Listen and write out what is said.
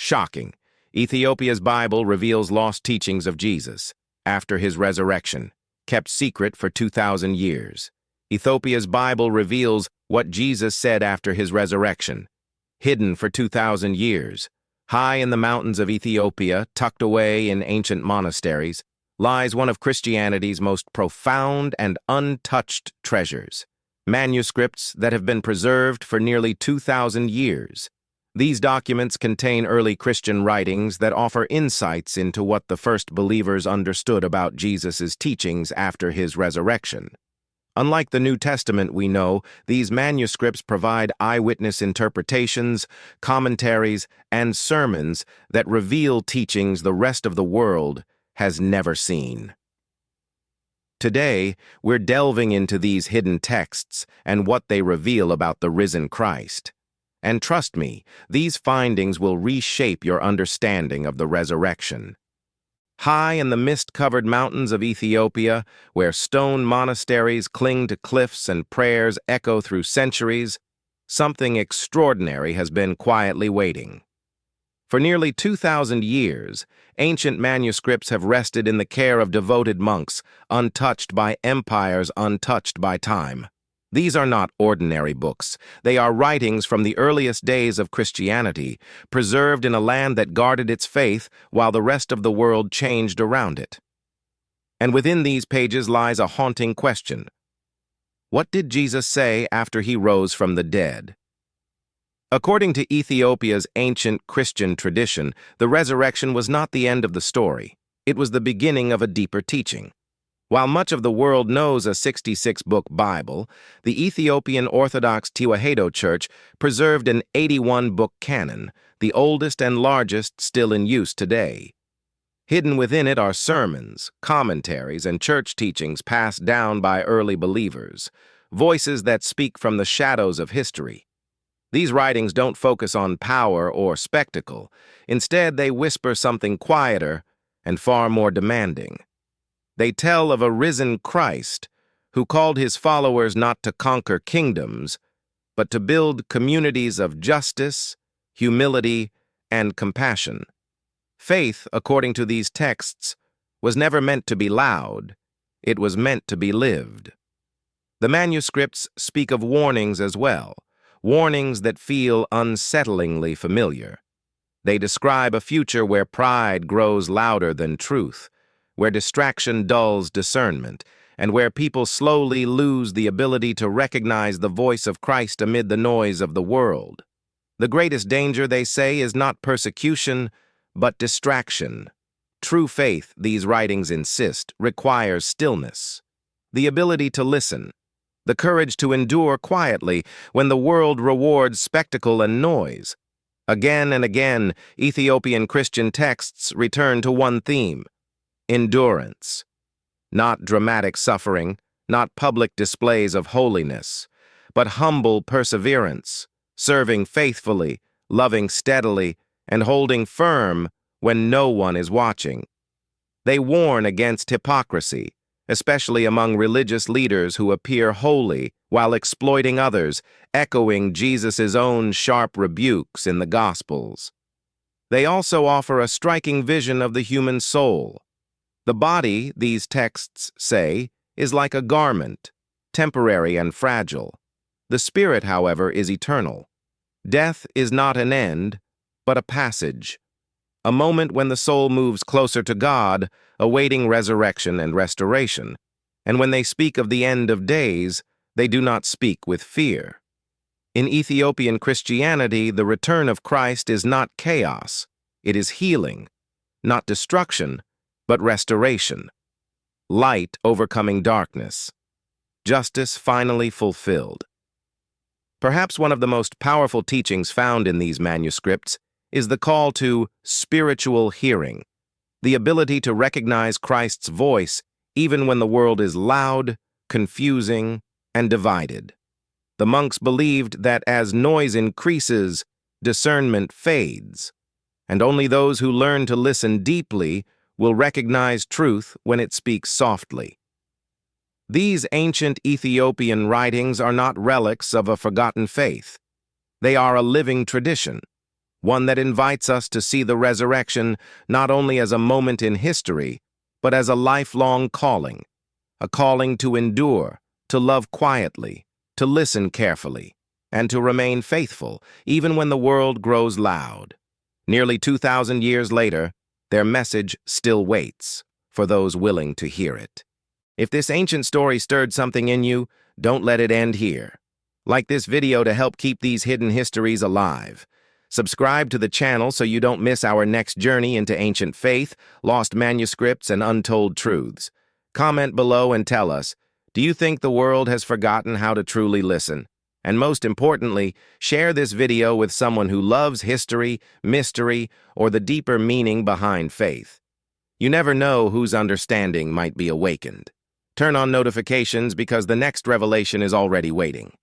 Shocking. Ethiopia's Bible reveals lost teachings of Jesus after his resurrection, kept secret for 2,000 years. Ethiopia's Bible reveals what Jesus said after his resurrection, hidden for 2,000 years. High in the mountains of Ethiopia, tucked away in ancient monasteries, lies one of Christianity's most profound and untouched treasures, manuscripts that have been preserved for nearly 2,000 years. These documents contain early Christian writings that offer insights into what the first believers understood about Jesus' teachings after his resurrection. Unlike the New Testament we know, these manuscripts provide eyewitness interpretations, commentaries, and sermons that reveal teachings the rest of the world has never seen. Today, we're delving into these hidden texts and what they reveal about the risen Christ. And trust me, these findings will reshape your understanding of the resurrection. High in the mist-covered mountains of Ethiopia, where stone monasteries cling to cliffs and prayers echo through centuries, something extraordinary has been quietly waiting. For nearly 2,000 years, ancient manuscripts have rested in the care of devoted monks, untouched by empires, untouched by time. These are not ordinary books. They are writings from the earliest days of Christianity, preserved in a land that guarded its faith while the rest of the world changed around it. And within these pages lies a haunting question. What did Jesus say after he rose from the dead? According to Ethiopia's ancient Christian tradition, the resurrection was not the end of the story. It was the beginning of a deeper teaching. While much of the world knows a 66-book Bible, the Ethiopian Orthodox Tewahedo Church preserved an 81-book canon, the oldest and largest still in use today. Hidden within it are sermons, commentaries, and church teachings passed down by early believers, voices that speak from the shadows of history. These writings don't focus on power or spectacle. Instead, they whisper something quieter and far more demanding. They tell of a risen Christ who called his followers not to conquer kingdoms, but to build communities of justice, humility, and compassion. Faith, according to these texts, was never meant to be loud. It was meant to be lived. The manuscripts speak of warnings as well, warnings that feel unsettlingly familiar. They describe a future where pride grows louder than truth, where distraction dulls discernment, and where people slowly lose the ability to recognize the voice of Christ amid the noise of the world. The greatest danger, they say, is not persecution, but distraction. True faith, these writings insist, requires stillness, the ability to listen, the courage to endure quietly when the world rewards spectacle and noise. Again and again, Ethiopian Christian texts return to one theme: endurance. Not dramatic suffering, not public displays of holiness, but humble perseverance, serving faithfully, loving steadily, and holding firm when no one is watching. They warn against hypocrisy, especially among religious leaders who appear holy while exploiting others, echoing Jesus' own sharp rebukes in the Gospels. They also offer a striking vision of the human soul. The body, these texts say, is like a garment, temporary and fragile. The spirit, however, is eternal. Death is not an end, but a passage, a moment when the soul moves closer to God, awaiting resurrection and restoration. And when they speak of the end of days, they do not speak with fear. In Ethiopian Christianity, the return of Christ is not chaos. It is healing, not destruction, but restoration. Light overcoming darkness. Justice finally fulfilled. Perhaps one of the most powerful teachings found in these manuscripts is the call to spiritual hearing, the ability to recognize Christ's voice even when the world is loud, confusing, and divided. The monks believed that as noise increases, discernment fades, and only those who learn to listen deeply will recognize truth when it speaks softly. These ancient Ethiopian writings are not relics of a forgotten faith. They are a living tradition, one that invites us to see the resurrection not only as a moment in history, but as a lifelong calling, a calling to endure, to love quietly, to listen carefully, and to remain faithful even when the world grows loud. Nearly 2,000 years later, their message still waits for those willing to hear it. If this ancient story stirred something in you, don't let it end here. Like this video to help keep these hidden histories alive. Subscribe to the channel so you don't miss our next journey into ancient faith, lost manuscripts, and untold truths. Comment below and tell us, do you think the world has forgotten how to truly listen? And most importantly, share this video with someone who loves history, mystery, or the deeper meaning behind faith. You never know whose understanding might be awakened. Turn on notifications because the next revelation is already waiting.